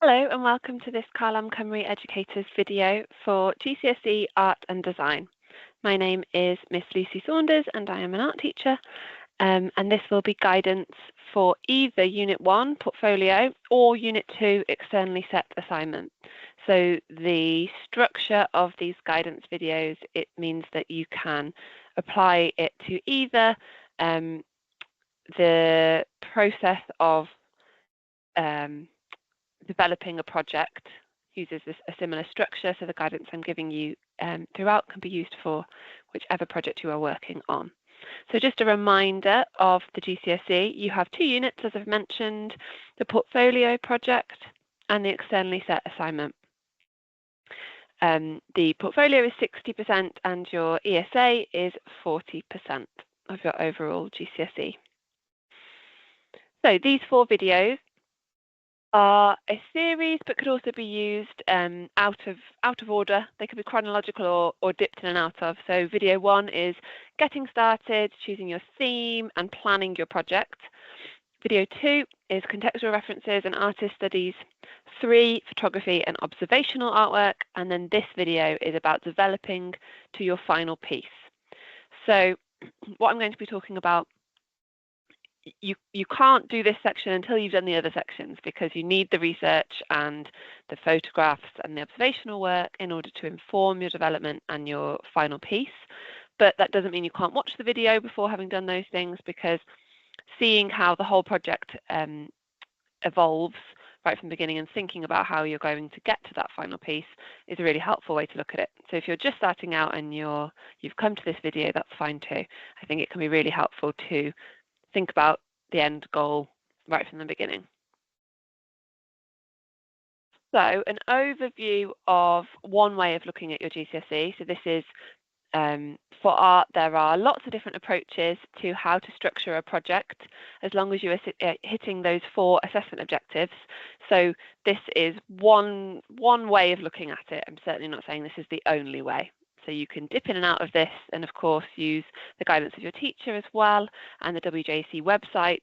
Hello and welcome to this Carlam Cymru Educators video for GCSE Art and Design. My name is Miss Lucy Saunders and I am an art teacher, and this will be guidance for either Unit 1 portfolio or Unit 2 externally set assignment. So the structure of these guidance videos, it means that you can apply it to either the process of developing a project uses a similar structure, so the guidance I'm giving you throughout can be used for whichever project you are working on. So just a reminder of the GCSE, you have 2 units, as I've mentioned, the portfolio project and the externally set assignment. The portfolio is 60% and your ESA is 40% of your overall GCSE. So these 4 videos are a series, but could also be used out of order. They could be chronological or dipped in and out of. So video 1 is getting started, choosing your theme and planning your project. Video 2 is contextual references and artist studies. 3, photography and observational artwork. And then this video is about developing to your final piece. So what I'm going to be talking about, you can't do this section until you've done the other sections, because you need the research and the photographs and the observational work in order to inform your development and your final piece. But that doesn't mean you can't watch the video before having done those things, because seeing how the whole project evolves right from the beginning and thinking about how you're going to get to that final piece is a really helpful way to look at it. So if you're just starting out and you've come to this video, that's fine too. I think it can be really helpful to think about the end goal right from the beginning. So an overview of one way of looking at your GCSE. So this is for art, there are lots of different approaches to how to structure a project, as long as you are hitting those 4 assessment objectives. So this is one way of looking at it. I'm certainly not saying this is the only way. So you can dip in and out of this, and of course use the guidance of your teacher as well, and the WJC website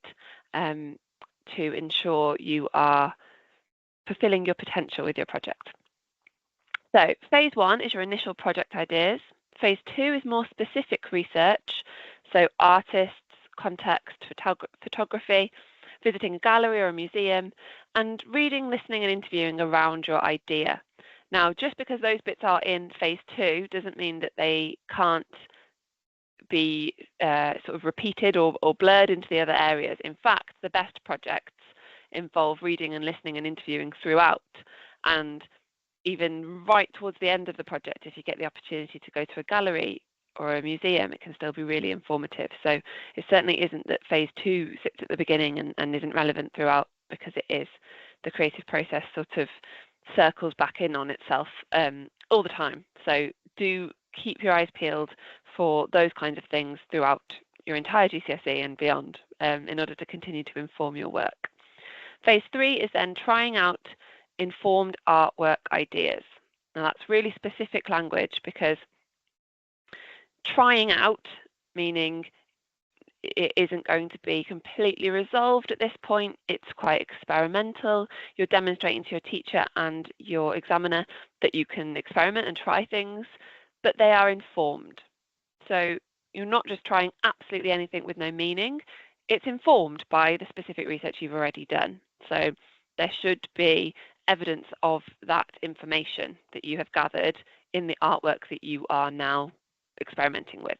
to ensure you are fulfilling your potential with your project. So phase 1 is your initial project ideas. Phase 2 is more specific research, so artists, context, photography, visiting a gallery or a museum, and reading, listening and interviewing around your idea. Now, just because those bits are in phase 2 doesn't mean that they can't be sort of repeated or blurred into the other areas. In fact, the best projects involve reading and listening and interviewing throughout. And even right towards the end of the project, if you get the opportunity to go to a gallery or a museum, it can still be really informative. So it certainly isn't that phase 2 sits at the beginning and isn't relevant throughout, because it is. The creative process sort of circles back in on itself all the time. So do keep your eyes peeled for those kinds of things throughout your entire GCSE and beyond in order to continue to inform your work. Phase 3 is then trying out informed artwork ideas. Now that's really specific language, because trying out, meaning it isn't going to be completely resolved at this point. It's quite experimental. You're demonstrating to your teacher and your examiner that you can experiment and try things, but they are informed. So you're not just trying absolutely anything with no meaning. It's informed by the specific research you've already done. So there should be evidence of that information that you have gathered in the artwork that you are now experimenting with.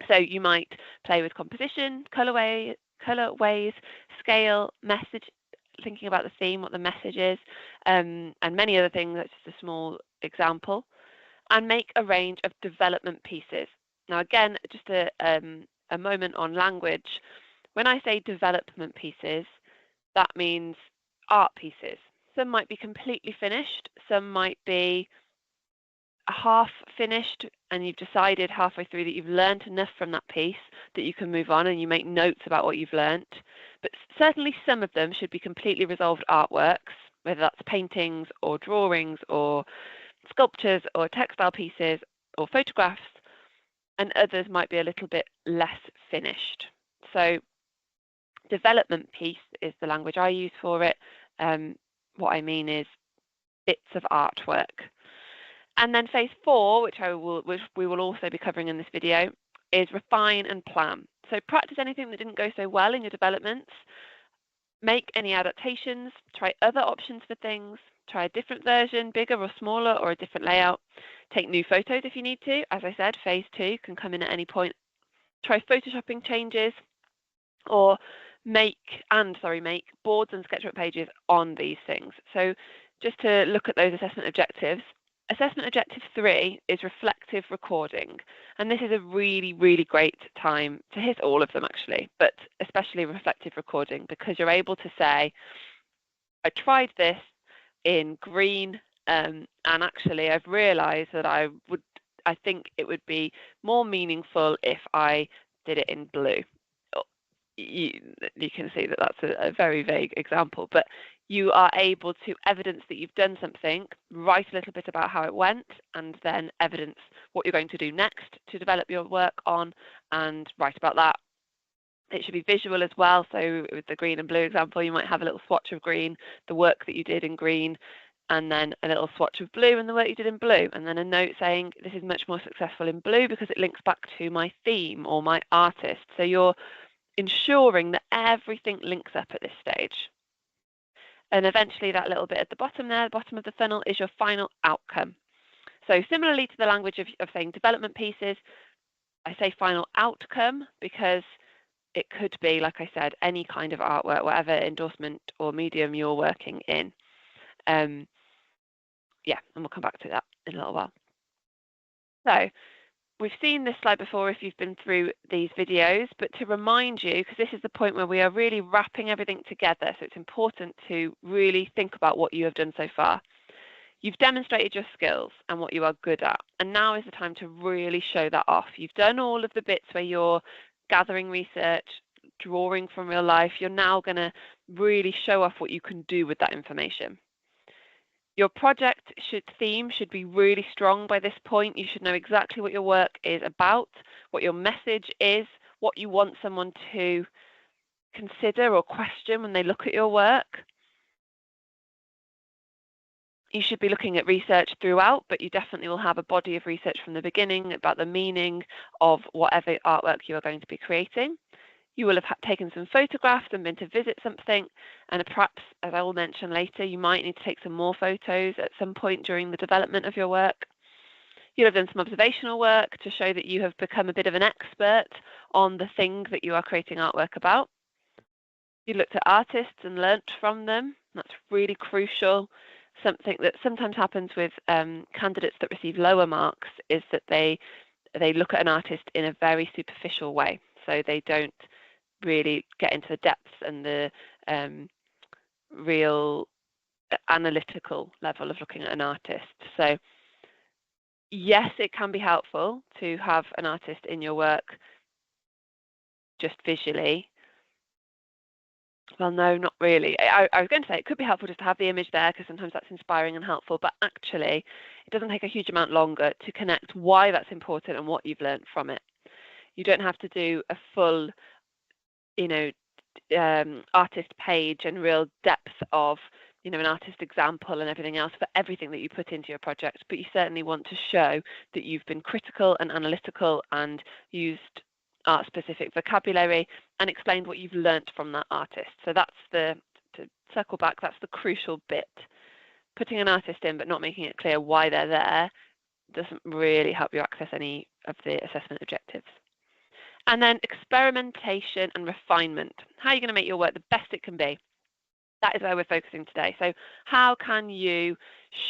So you might play with composition, colorways, scale, message, thinking about the theme, what the message is, and many other things. That's just a small example. And make a range of development pieces. Now again, just a moment on language. When I say development pieces, that means art pieces. Some might be completely finished, some might be half finished, and you've decided halfway through that you've learned enough from that piece that you can move on and you make notes about what you've learnt. But certainly some of them should be completely resolved artworks, whether that's paintings or drawings or sculptures or textile pieces or photographs, and others might be a little bit less finished. So development piece is the language I use for it. what I mean is bits of artwork. And then phase 4, which we will also be covering in this video, is refine and plan. So practice anything that didn't go so well in your developments. Make any adaptations, try other options for things, try a different version, bigger or smaller, or a different layout. Take new photos if you need to. As I said, phase 2 can come in at any point. Try photoshopping changes, or make boards and sketchbook pages on these things. So just to look at those assessment objectives, assessment objective 3 is reflective recording. And this is a really, really great time to hit all of them actually, but especially reflective recording, because you're able to say, I tried this in green and actually I've realized that I think it would be more meaningful if I did it in blue. You can see that that's a very vague example, but you are able to evidence that you've done something, write a little bit about how it went, and then evidence what you're going to do next to develop your work on, and write about that. It should be visual as well. So with the green and blue example, you might have a little swatch of green, the work that you did in green, and then a little swatch of blue and the work you did in blue, and then a note saying this is much more successful in blue because it links back to my theme or my artist. So you're ensuring that everything links up at this stage. And eventually that little bit at the bottom there, the bottom of the funnel, is your final outcome. So similarly to the language of saying development pieces, I say final outcome because it could be, like I said, any kind of artwork, whatever endorsement or medium you're working in. Yeah, and we'll come back to that in a little while. So we've seen this slide before if you've been through these videos, but to remind you, because this is the point where we are really wrapping everything together, so it's important to really think about what you have done so far. You've demonstrated your skills and what you are good at, and now is the time to really show that off. You've done all of the bits where you're gathering research, drawing from real life. You're now going to really show off what you can do with that information. Your project theme should be really strong by this point. You should know exactly what your work is about, what your message is, what you want someone to consider or question when they look at your work. You should be looking at research throughout, but you definitely will have a body of research from the beginning about the meaning of whatever artwork you are going to be creating. You will have taken some photographs and been to visit something, and perhaps, as I will mention later, you might need to take some more photos at some point during the development of your work. You'll have done some observational work to show that you have become a bit of an expert on the thing that you are creating artwork about. You looked at artists and learnt from them. That's really crucial. Something that sometimes happens with candidates that receive lower marks is that they look at an artist in a very superficial way. So they don't really get into the depths and the real analytical level of looking at an artist. So yes, it can be helpful to have an artist in your work just visually. Well, no, not really. I was going to say it could be helpful just to have the image there because sometimes that's inspiring and helpful, but actually it doesn't take a huge amount longer to connect why that's important and what you've learned from it. You don't have to do a full, artist page and real depth of, an artist example and everything else for everything that you put into your project, but you certainly want to show that you've been critical and analytical and used art-specific vocabulary and explained what you've learnt from that artist. So that's to circle back, that's the crucial bit. Putting an artist in but not making it clear why they're there doesn't really help you access any of the assessment objectives. And then experimentation and refinement. How are you going to make your work the best it can be? That is where we're focusing today. So how can you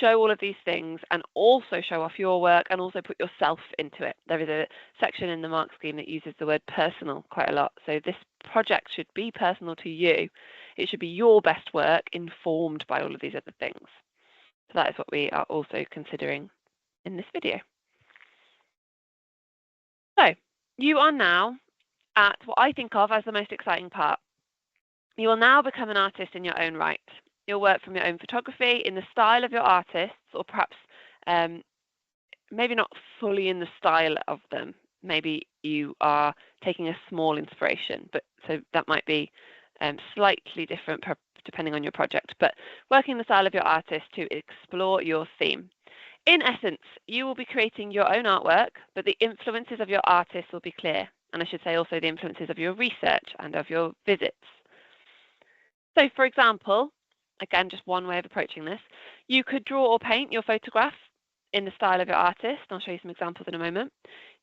show all of these things and also show off your work and also put yourself into it? There is a section in the mark scheme that uses the word personal quite a lot. So this project should be personal to you. It should be your best work informed by all of these other things. So that is what we are also considering in this video. So you are now at what I think of as the most exciting part. You will now become an artist in your own right. You'll work from your own photography in the style of your artists, or perhaps maybe not fully in the style of them. Maybe you are taking a small inspiration, but so that might be slightly different depending on your project, but working the style of your artist to explore your theme. In essence, you will be creating your own artwork, but the influences of your artist will be clear. And I should say also the influences of your research and of your visits. So for example, again, just one way of approaching this, you could draw or paint your photograph in the style of your artist. I'll show you some examples in a moment.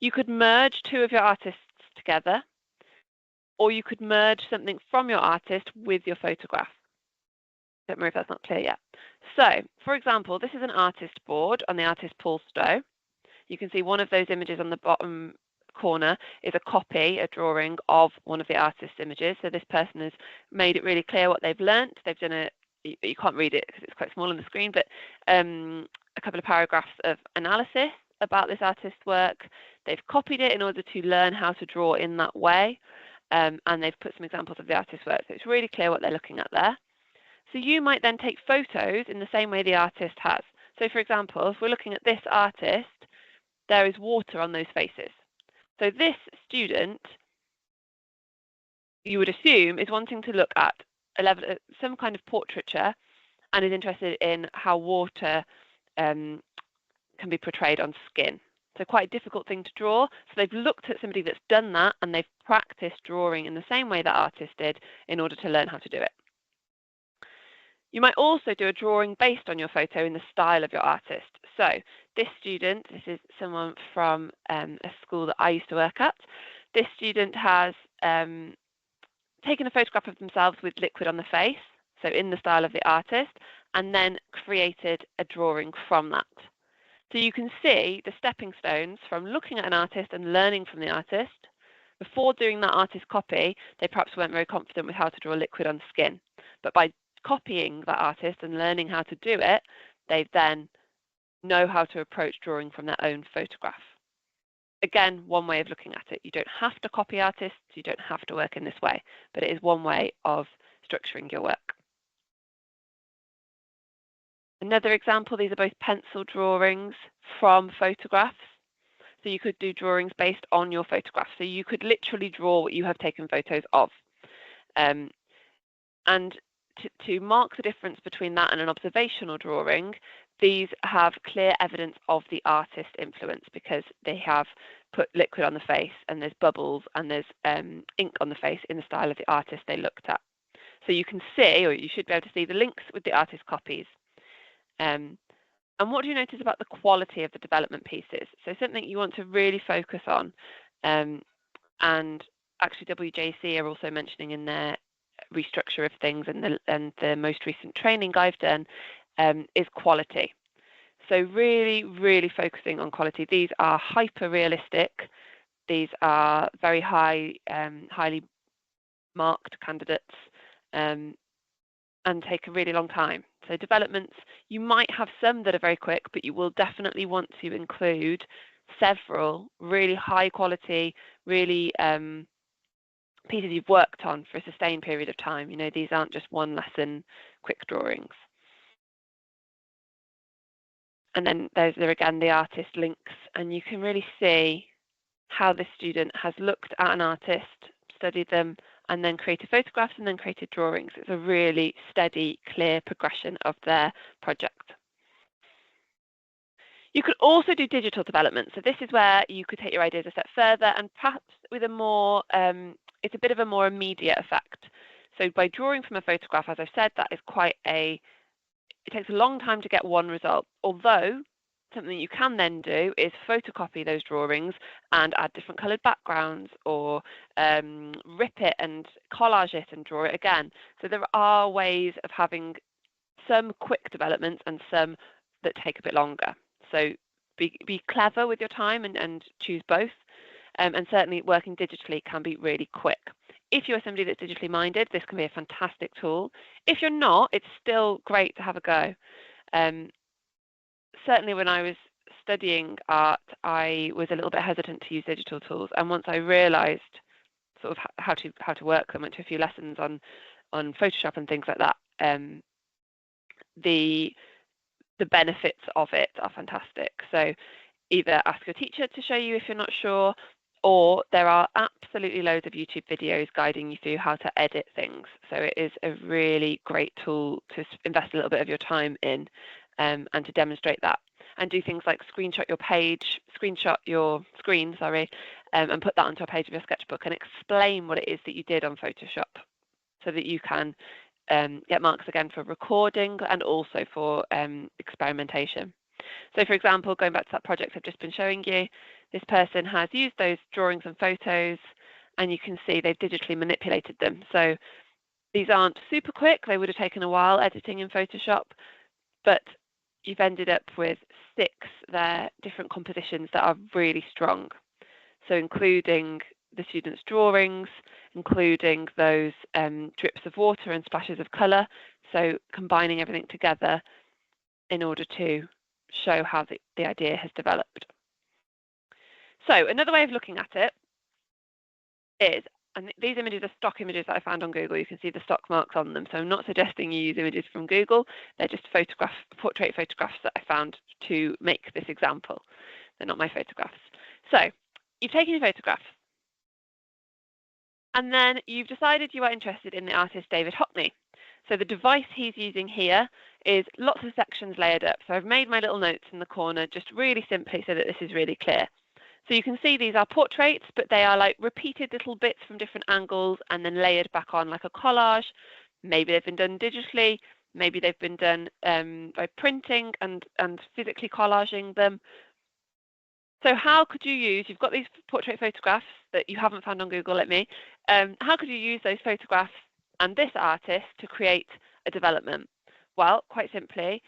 You could merge two of your artists together, or you could merge something from your artist with your photograph. Don't worry if that's not clear yet. So, for example, this is an artist board on the artist Paul Stowe. You can see one of those images on the bottom corner is a copy, a drawing of one of the artist's images. So this person has made it really clear what they've learnt. They've done you can't read it because it's quite small on the screen, but a couple of paragraphs of analysis about this artist's work. They've copied it in order to learn how to draw in that way, and they've put some examples of the artist's work. So it's really clear what they're looking at there. So you might then take photos in the same way the artist has. So for example, if we're looking at this artist, there is water on those faces. So this student, you would assume, is wanting to look at some kind of portraiture and is interested in how water can be portrayed on skin. So quite a difficult thing to draw. So they've looked at somebody that's done that and they've practiced drawing in the same way that artist did in order to learn how to do it. You might also do a drawing based on your photo in the style of your artist. So this student, this is someone from a school that I used to work at. This student has taken a photograph of themselves with liquid on the face, so in the style of the artist, and then created a drawing from that. So you can see the stepping stones from looking at an artist and learning from the artist. Before doing that artist copy, they perhaps weren't very confident with how to draw liquid on skin. But by copying that artist and learning how to do it, they then know how to approach drawing from their own photograph. Again, one way of looking at it. You don't have to copy artists, you don't have to work in this way, but it is one way of structuring your work. Another example, these are both pencil drawings from photographs. So you could do drawings based on your photograph. So you could literally draw what you have taken photos of. And to mark the difference between that and an observational drawing, these have clear evidence of the artist influence because they have put liquid on the face and there's bubbles and there's ink on the face in the style of the artist they looked at. So you can see, or you should be able to see, the links with the artist copies. And what do you notice about the quality of the development pieces? So something you want to really focus on, and actually WJC are also mentioning in their restructure of things and the most recent training I've done is quality. So really, really focusing on quality. These are hyper realistic. These are very highly marked candidates and take a really long time. So developments, you might have some that are very quick, but you will definitely want to include several really high quality, really pieces you've worked on for a sustained period of time. You know, these aren't just one lesson quick drawings. And then there's there again the artist links, and you can really see how the student has looked at an artist, studied them, and then created photographs and then created drawings. It's a really steady, clear progression of their project. You could also do digital development. So this is where you could take your ideas a step further and perhaps with a more, it's a bit of a more immediate effect. So by drawing from a photograph, as I've said, that is it takes a long time to get one result. Although something you can then do is photocopy those drawings and add different coloured backgrounds or rip it and collage it and draw it again. So there are ways of having some quick developments and some that take a bit longer. So be clever with your time and choose both. And certainly working digitally can be really quick. If you're somebody that's digitally minded, this can be a fantastic tool. If you're not, it's still great to have a go. Certainly when I was studying art, I was a little bit hesitant to use digital tools. And once I realised sort of how to work them, went to a few lessons on Photoshop and things like that, the benefits of it are fantastic. So either ask your teacher to show you if you're not sure, or there are absolutely loads of YouTube videos guiding you through how to edit things. So it is a really great tool to invest a little bit of your time in, and to demonstrate that. And do things like screenshot your screen, and put that onto a page of your sketchbook and explain what it is that you did on Photoshop, so that you can get marks again for recording and also for experimentation. So for example, going back to that project I've just been showing you, this person has used those drawings and photos, and you can see they've digitally manipulated them. So these aren't super quick. They would have taken a while editing in Photoshop, but you've ended up with 6 different compositions that are really strong. So including the students' drawings, including those drips of water and splashes of colour. So combining everything together in order to show how the idea has developed. So another way of looking at it is, and these images are stock images that I found on Google. You can see the stock marks on them. So I'm not suggesting you use images from Google. They're just portrait photographs that I found to make this example. They're not my photographs. So you've taken your photograph, and then you've decided you are interested in the artist David Hockney. So the device he's using here is lots of sections layered up. So I've made my little notes in the corner just really simply so that this is really clear. So you can see these are portraits, but they are like repeated little bits from different angles and then layered back on like a collage. Maybe they've been done digitally. Maybe they've been done by printing and physically collaging them. So how could you use, you've got these portrait photographs that you haven't found on Google like me, how could you use those photographs and this artist to create a development? Well, quite simply,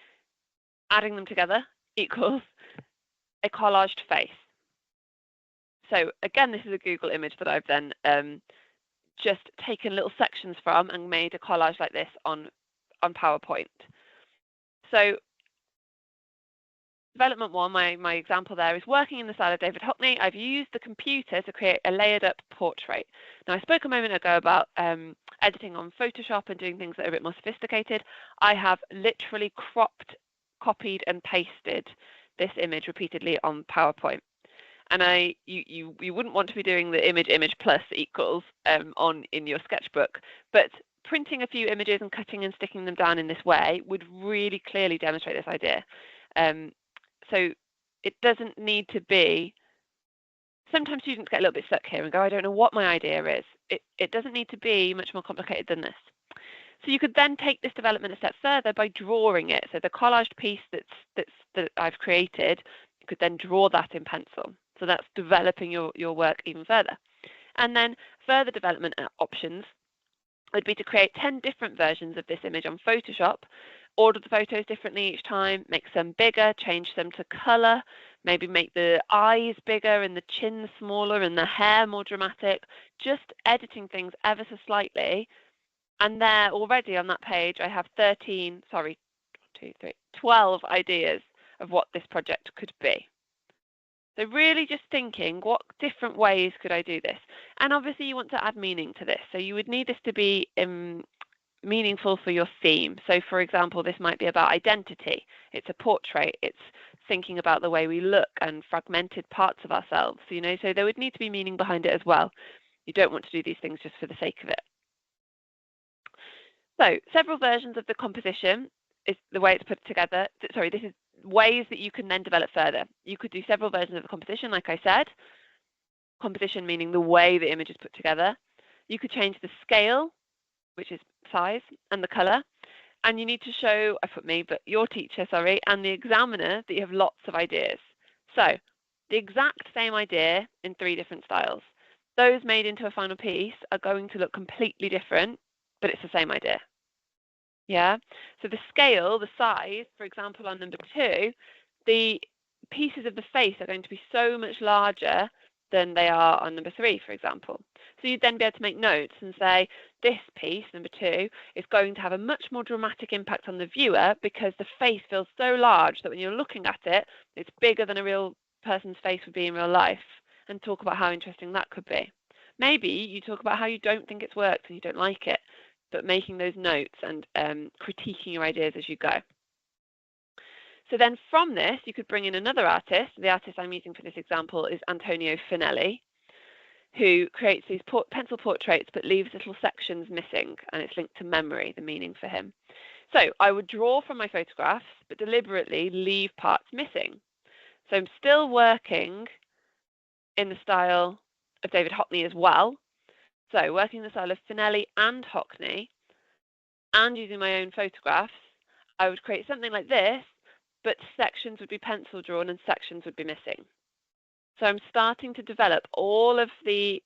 adding them together equals a collaged face. So again, this is a Google image that I've then just taken little sections from and made a collage like this on PowerPoint. So development 1, my example there, is working in the style of David Hockney. I've used the computer to create a layered up portrait. Now, I spoke a moment ago about editing on Photoshop and doing things that are a bit more sophisticated. I have literally cropped, copied and pasted this image repeatedly on PowerPoint. And you wouldn't want to be doing the image plus equals in your sketchbook, but printing a few images and cutting and sticking them down in this way would really clearly demonstrate this idea. So it doesn't need to be, sometimes students get a little bit stuck here and go, I don't know what my idea is. It doesn't need to be much more complicated than this. So you could then take this development a step further by drawing it. So the collaged piece that I've created, you could then draw that in pencil. So that's developing your work even further. And then further development options would be to create 10 different versions of this image on Photoshop, order the photos differently each time, make some bigger, change them to colour, maybe make the eyes bigger and the chin smaller and the hair more dramatic, just editing things ever so slightly. And there already on that page, I have 12 ideas of what this project could be. So really just thinking, what different ways could I do this? And obviously you want to add meaning to this. So you would need this to be meaningful for your theme. So for example, this might be about identity. It's a portrait. It's thinking about the way we look and fragmented parts of ourselves. So there would need to be meaning behind it as well. You don't want to do these things just for the sake of it. So several versions of the composition is the way it's put together. Sorry, this is ways that you can then develop further. You could do several versions of the composition, like I said. Composition meaning the way the image is put together. You could change the scale, which is size, and the colour. And you need to show, I put me, but your teacher, and the examiner that you have lots of ideas. So the exact same idea in 3 different styles. Those made into a final piece are going to look completely different, but it's the same idea. Yeah, so the scale, the size, for example, on number 2, the pieces of the face are going to be so much larger than they are on number 3, for example. So you'd then be able to make notes and say, this piece, number 2, is going to have a much more dramatic impact on the viewer because the face feels so large that when you're looking at it, it's bigger than a real person's face would be in real life, and talk about how interesting that could be. Maybe you talk about how you don't think it's worked and you don't like it, but making those notes and critiquing your ideas as you go. So then from this, you could bring in another artist. The artist I'm using for this example is Antonio Finelli. who creates these pencil portraits but leaves little sections missing, and it's linked to memory, the meaning for him. So I would draw from my photographs but deliberately leave parts missing. So I'm still working in the style of David Hockney as well. So working in the style of Finelli and Hockney and using my own photographs, I would create something like this, but sections would be pencil drawn and sections would be missing. So I'm starting to develop all of the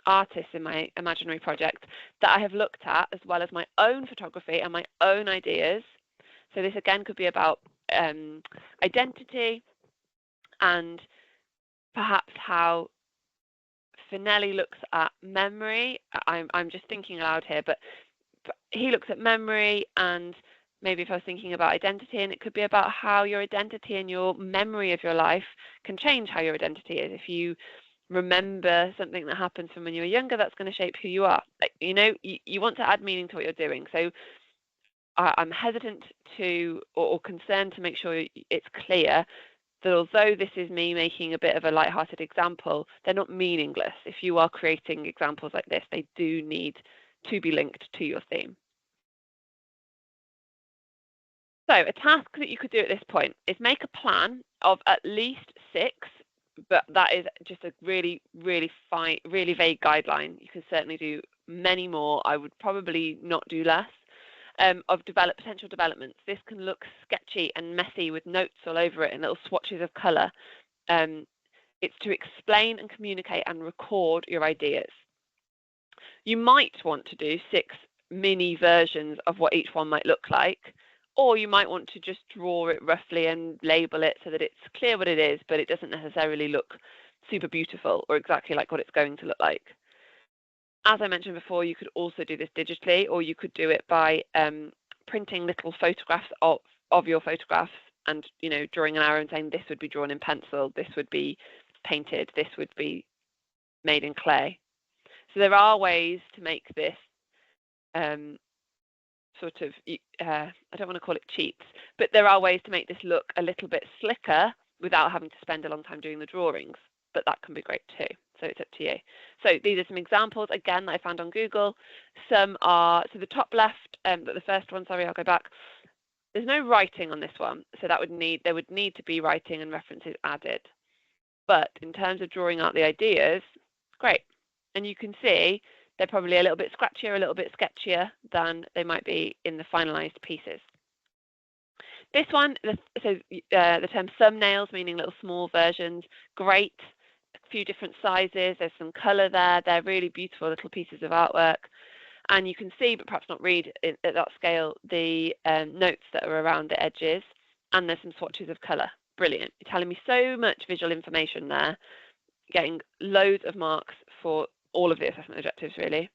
artists in my imaginary project that I have looked at, as well as my own photography and my own ideas. So this again could be about identity and perhaps how Finelli looks at memory. I'm just thinking aloud here, but he looks at memory, and maybe if I was thinking about identity, and it could be about how your identity and your memory of your life can change how your identity is. If you remember something that happened from when you were younger, that's going to shape who you are. Like, you want to add meaning to what you're doing. So I'm hesitant to or concerned to make sure it's clear that although this is me making a bit of a light-hearted example, they're not meaningless. If you are creating examples like this, they do need to be linked to your theme. So a task that you could do at this point is make a plan of at least 6, but that is just a really, really vague guideline. You can certainly do many more. I would probably not do less. Of potential developments. This can look sketchy and messy with notes all over it and little swatches of colour. It's to explain and communicate and record your ideas. You might want to do 6 mini versions of what each one might look like, or you might want to just draw it roughly and label it so that it's clear what it is, but it doesn't necessarily look super beautiful or exactly like what it's going to look like. As I mentioned before, you could also do this digitally, or you could do it by printing little photographs of your photographs and, drawing an arrow and saying this would be drawn in pencil, this would be painted, this would be made in clay. So there are ways to make this sort of, I don't want to call it cheats, but there are ways to make this look a little bit slicker without having to spend a long time doing the drawings, but that can be great too. So it's up to you. So these are some examples, again, that I found on Google. Some are, so the top left, the first one, sorry, I'll go back. There's no writing on this one, so there would need to be writing and references added. But in terms of drawing out the ideas, great. And you can see they're probably a little bit scratchier, a little bit sketchier than they might be in the finalized pieces. This one, so the term thumbnails, meaning little small versions, great. A few different sizes, there's some colour there, they're really beautiful little pieces of artwork, and you can see, but perhaps not read at that scale, the notes that are around the edges, and there's some swatches of colour. Brilliant. You're telling me so much visual information there, getting loads of marks for all of the assessment objectives, really.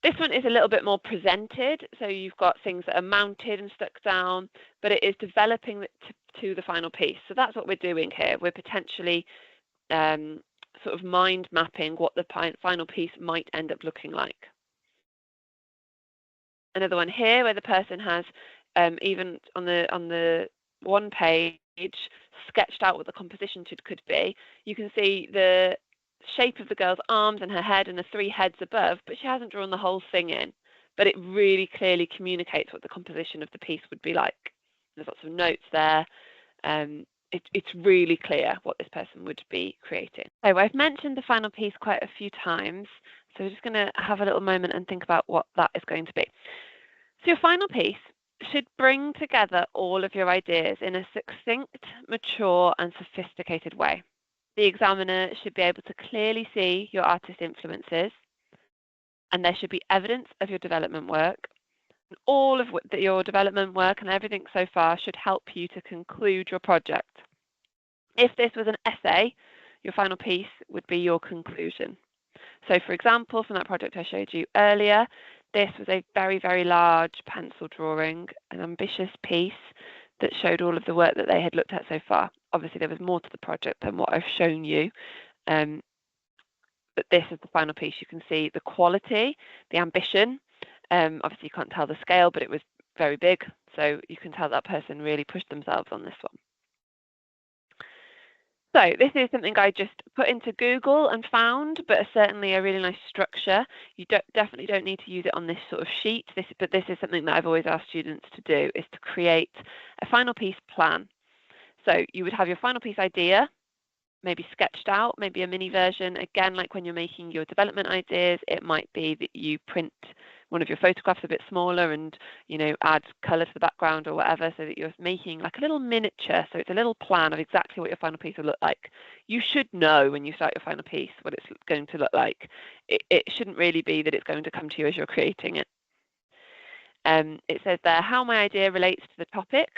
This one is a little bit more presented, so you've got things that are mounted and stuck down, but it is developing to the final piece. So that's what we're doing here. We're potentially sort of mind mapping what the final piece might end up looking like. Another one here where the person has even on the one page sketched out what the composition could be. You can see the shape of the girl's arms and her head and the 3 heads above, but she hasn't drawn the whole thing in. But it really clearly communicates what the composition of the piece would be like. There's lots of notes there. It's really clear what this person would be creating. So I've mentioned the final piece quite a few times, so we're just going to have a little moment and think about what that is going to be. So your final piece should bring together all of your ideas in a succinct, mature and sophisticated way. The examiner should be able to clearly see your artist influences, and there should be evidence of your development work. And all of your development work and everything so far should help you to conclude your project. If this was an essay, your final piece would be your conclusion. So for example, from that project I showed you earlier, this was a very, very large pencil drawing, an ambitious piece that showed all of the work that they had looked at so far. Obviously, there was more to the project than what I've shown you. But this is the final piece. You can see the quality, the ambition. Obviously, you can't tell the scale, but it was very big. So you can tell that person really pushed themselves on this one. So this is something I just put into Google and found, but certainly a really nice structure. You definitely don't need to use it on this sort of sheet. But this is something that I've always asked students to do, is to create a final piece plan. So you would have your final piece idea, maybe sketched out, maybe a mini version. Again, like when you're making your development ideas, it might be that you print one of your photographs a bit smaller and, add colour to the background or whatever, so that you're making like a little miniature. So it's a little plan of exactly what your final piece will look like. You should know when you start your final piece what it's going to look like. It shouldn't really be that it's going to come to you as you're creating it. It says there how my idea relates to the topic,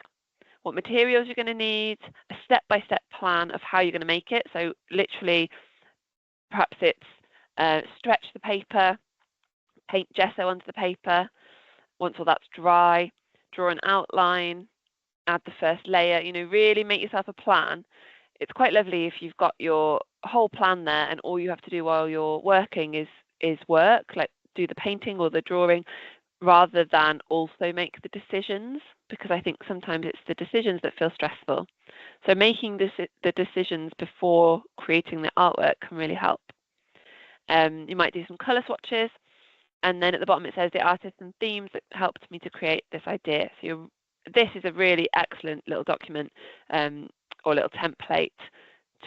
what materials you're going to need, a step-by-step plan of how you're going to make it. So literally, perhaps it's stretch the paper, paint gesso onto the paper. Once all that's dry, draw an outline, add the first layer, really make yourself a plan. It's quite lovely if you've got your whole plan there and all you have to do while you're working is work, like do the painting or the drawing, rather than also make the decisions, because I think sometimes it's the decisions that feel stressful. So making the decisions before creating the artwork can really help. You might do some colour swatches, and then at the bottom it says the artists and themes that helped me to create this idea. So this is a really excellent little document or little template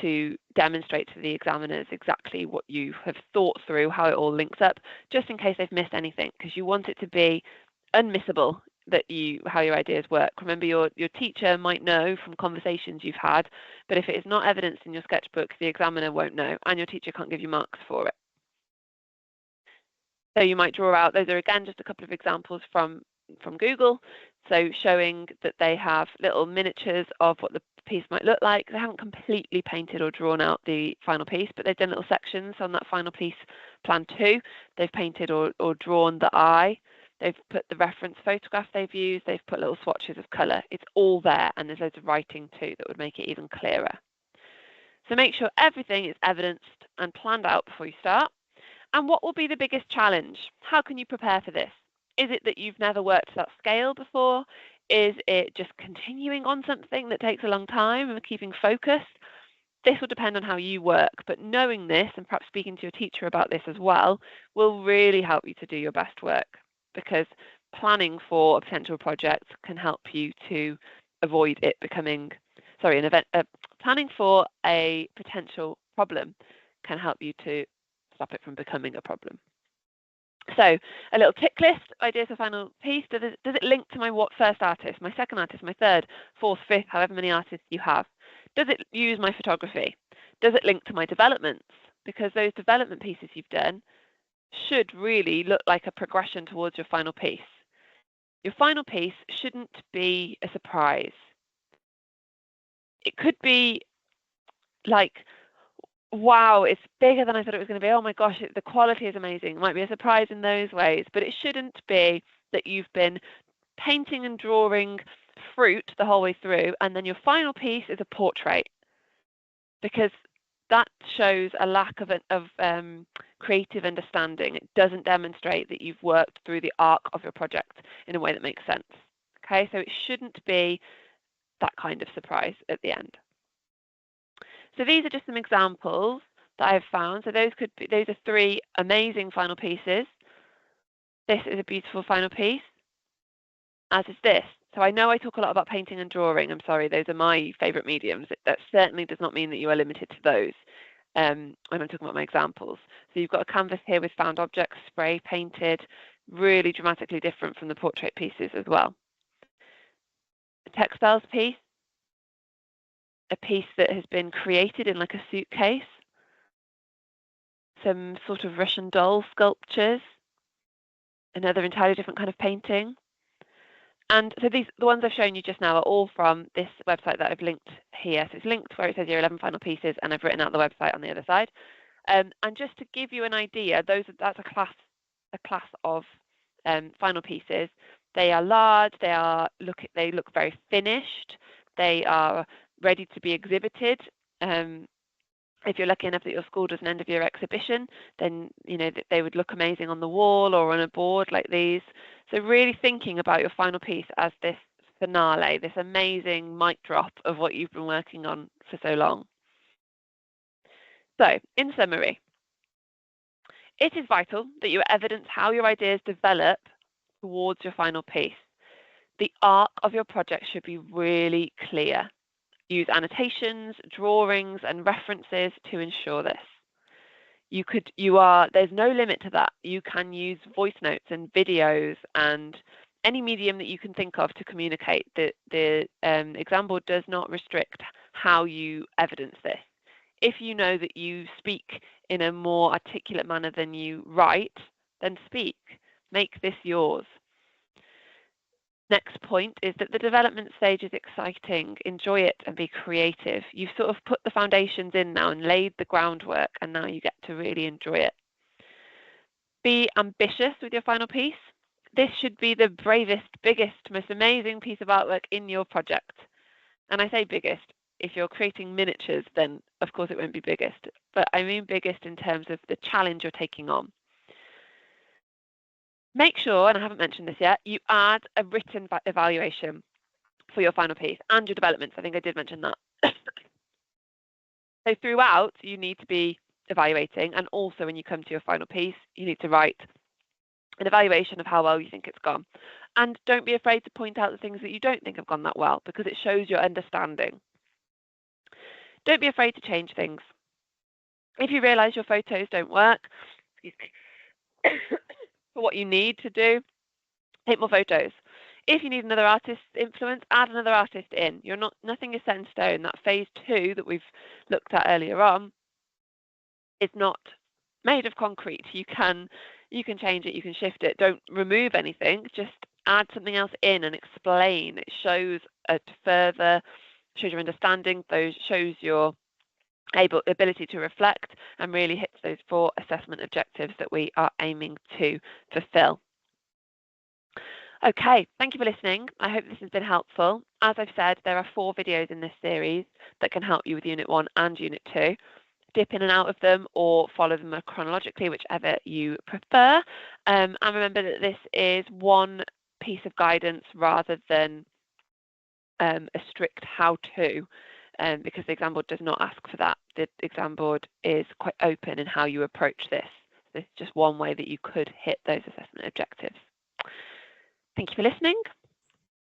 to demonstrate to the examiners exactly what you have thought through, how it all links up, just in case they've missed anything, because you want it to be unmissable how your ideas work. Remember, your teacher might know from conversations you've had, but if it is not evidenced in your sketchbook, the examiner won't know, and your teacher can't give you marks for it. So you might draw out, those are again just a couple of examples from Google, so showing that they have little miniatures of what the piece might look like. They haven't completely painted or drawn out the final piece, but they've done little sections on that final piece plan 2. They've painted or drawn the eye. They've put the reference photograph they've used. They've put little swatches of colour. It's all there, and there's loads of writing too that would make it even clearer. So make sure everything is evidenced and planned out before you start. And what will be the biggest challenge? How can you prepare for this? Is it that you've never worked to that scale before? Is it just continuing on something that takes a long time and keeping focused? This will depend on how you work, but knowing this and perhaps speaking to your teacher about this as well will really help you to do your best work, because planning for a potential project can help you to avoid it becoming, planning for a potential problem can help you to stop it from becoming a problem. So a little tick list, ideas for final piece. Does it link to my first artist, my second artist, my third, fourth, fifth, however many artists you have? Does it use my photography? Does it link to my developments? Because those development pieces you've done should really look like a progression towards your final piece. Your final piece shouldn't be a surprise. It could be like, wow, it's bigger than I thought it was going to be. Oh my gosh, the quality is amazing. It might be a surprise in those ways, but it shouldn't be that you've been painting and drawing fruit the whole way through, and then your final piece is a portrait, because that shows a lack of creative understanding. It doesn't demonstrate that you've worked through the arc of your project in a way that makes sense. Okay, so it shouldn't be that kind of surprise at the end. So these are just some examples that I've found. So those are 3 amazing final pieces. This is a beautiful final piece, as is this. So I know I talk a lot about painting and drawing. I'm sorry, those are my favourite mediums. That certainly does not mean that you are limited to those when I'm talking about my examples. So you've got a canvas here with found objects, spray painted, really dramatically different from the portrait pieces as well. A textiles piece, a piece that has been created in like a suitcase, some sort of Russian doll sculptures, another entirely different kind of painting. And so the ones I've shown you just now are all from this website that I've linked here. So it's linked where it says your 11 final pieces, and I've written out the website on the other side. And just to give you an idea, that's a class of final pieces. They are large. They look very finished. They are ready to be exhibited. If you're lucky enough that your school does an end of year exhibition, then they would look amazing on the wall or on a board like these. So really thinking about your final piece as this finale, this amazing mic drop of what you've been working on for so long. So, in summary, it is vital that you evidence how your ideas develop towards your final piece. The arc of your project should be really clear. Use annotations, drawings, and references to ensure this. There's no limit to that. You can use voice notes and videos and any medium that you can think of to communicate. The exam board does not restrict how you evidence this. If you know that you speak in a more articulate manner than you write, then speak. Make this yours. Next point is that the development stage is exciting. Enjoy it and be creative. You've sort of put the foundations in now and laid the groundwork, and now you get to really enjoy it. Be ambitious with your final piece. This should be the bravest, biggest, most amazing piece of artwork in your project. And I say biggest. If you're creating miniatures, then of course it won't be biggest. But I mean biggest in terms of the challenge you're taking on. Make sure, and I haven't mentioned this yet, you add a written evaluation for your final piece and your developments. I think I did mention that. So throughout, you need to be evaluating, and also when you come to your final piece, you need to write an evaluation of how well you think it's gone. And don't be afraid to point out the things that you don't think have gone that well, because it shows your understanding. Don't be afraid to change things. If you realise your photos don't work, for what you need to do, take more photos. If you need another artist's influence, add another artist in. Nothing is set in stone. That phase 2 that we've looked at earlier on is not made of concrete. You can change it, you can shift it. Don't remove anything, just add something else in and explain. It shows your understanding, shows your ability to reflect, and really hits those 4 assessment objectives that we are aiming to fulfill. Okay, thank you for listening. I hope this has been helpful. As I've said, there are 4 videos in this series that can help you with Unit 1 and Unit 2. Dip in and out of them or follow them chronologically, whichever you prefer. And remember that this is one piece of guidance rather than a strict how-to, because the exam board does not ask for that. The exam board is quite open in how you approach this. This is just one way that you could hit those assessment objectives. Thank you for listening.